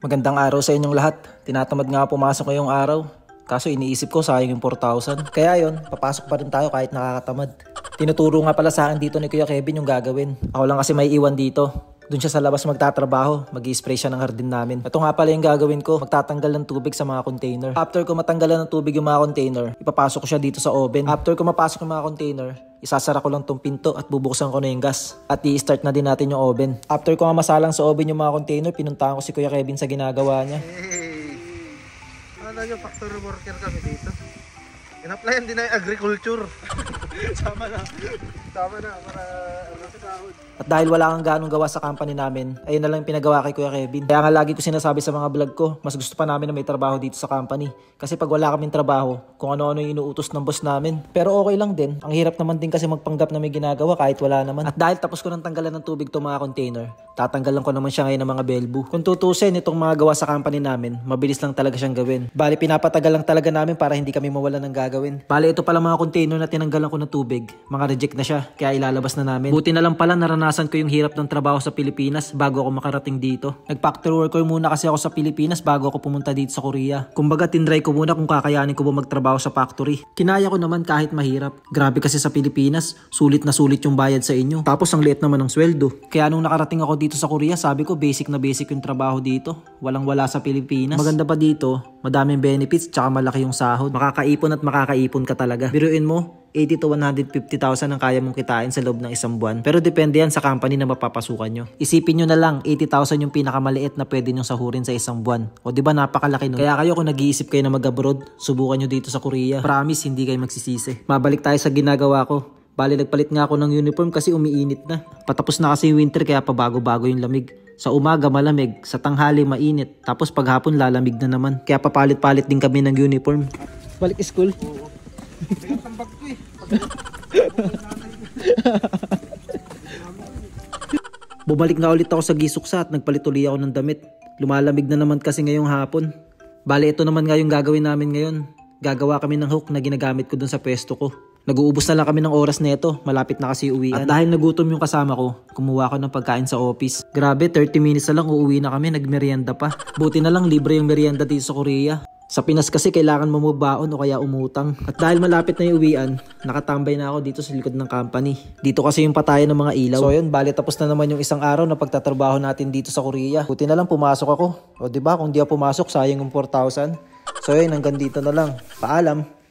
Magandang araw sa inyong lahat. Tinatamad nga pumasok ngayong araw. Kaso iniisip ko sayang yung 4,000. Kaya yon, papasok pa rin tayo kahit nakakatamad. Tinuturo nga pala sa akin dito ni Kuya Kevin yung gagawin. Ako lang kasi may iwan dito. Doon siya sa labas magtatrabaho, mag-i-spray siya ng hardin namin. Ito nga pala yung gagawin ko, magtatanggal ng tubig sa mga container. After ko matanggalan ng tubig yung mga container, ipapasok ko siya dito sa oven. After ko mapasok yung mga container, isasara ko lang tong pinto at bubuksan ko na yung gas. At i-start na din natin yung oven. After ko nga masalang sa oven yung mga container, pinuntahan ko si Kuya Kevin sa ginagawa niya. Ano nyo, factory worker kami dito. In-applyan din na yung agriculture. Sama na para sahod. At dahil wala kang ganong gawa sa company namin, ayun na lang pinagawa kay Kuya Kevin. Kaya nga lagi ko sinasabi sa mga vlog ko, mas gusto pa namin na may trabaho dito sa company. Kasi pag wala kaming trabaho, kung ano-ano yung inuutos ng boss namin. Pero okay lang din. Ang hirap naman din kasi magpanggap na may ginagawa kahit wala naman. At dahil tapos ko nang tanggalan ng tubig itong mga container, tatanggalan ko naman siya ngayon ng mga belbu. Kung tutusin itong mga gawa sa company namin, mabilis lang talaga siyang gawin. Bali pinapatagal lang talaga namin para hindi kami mawala ng gagawin. Bali ito pala mga container na tinanggalan ko ng tubig, mga reject na siya, kaya ilalabas na namin. Buti na lang pala naranasan ko yung hirap ng trabaho sa Pilipinas bago ako makarating dito. Nag-factory worker muna kasi ako sa Pilipinas bago ako pumunta dito sa Korea. Kumbaga tinry ko muna kung kakayanin ko ba magtrabaho sa factory. Kinaya ko naman kahit mahirap. Grabe kasi sa Pilipinas, sulit na sulit yung bayad sa inyo. Tapos ang liit naman ng sweldo. Kaya nung nakarating ako dito sa Korea, sabi ko basic na basic yung trabaho dito. Walang wala sa Pilipinas. Maganda pa dito, madaming benefits tsaka malaki yung sahod. Makakaipon at makakaipon ka talaga. Biruin mo, 80 to 150,000 ang kaya mong kitain sa loob ng isang buwan. Pero depende yan sa company na mapapasukan nyo. Isipin nyo na lang, 80,000 yung pinakamaliit na pwede nyo sahurin sa isang buwan. O diba napakalaki nun? Kaya kayo kung nag-iisip kayo na mag-abroad, subukan nyo dito sa Korea. Promise, hindi kayo magsisisi. Mabalik tayo sa ginagawa ko. Bali nagpalit nga ako ng uniform kasi umiinit na. Patapos na kasi yung winter kaya pabago-bago yung lamig. Sa umaga malamig, sa tanghali mainit, tapos paghapon lalamig na naman. Kaya papalit-palit din kami ng uniform. Balik school? Oo. Bigat ang bag ko eh. Bumalik na ulit ako sa Gisuksa at nagpalit ulit ako ng damit. Lumalamig na naman kasi ngayong hapon. Bali ito naman nga yung gagawin namin ngayon. Gagawa kami ng hook na ginagamit ko dun sa pwesto ko. Nag-uubos na lang kami ng oras neto, malapit na kasi uwian. At dahil nagutom yung kasama ko, kumuha ko ng pagkain sa office. Grabe, 30 minutes na lang uuwi na kami, nagmerienda pa. Buti na lang libre yung merienda dito sa Korea. Sa Pinas kasi kailangan mo magbaon o kaya umutang. At dahil malapit na yung uwian, nakatambay na ako dito sa likod ng company. Dito kasi yung patayan ng mga ilaw. So yun, bali tapos na naman yung isang araw na pagtatrabaho natin dito sa Korea. Buti na lang pumasok ako. O diba, kung di ako pumasok, sayang yung 4,000. So yun, hanggang dito na lang. Paalam!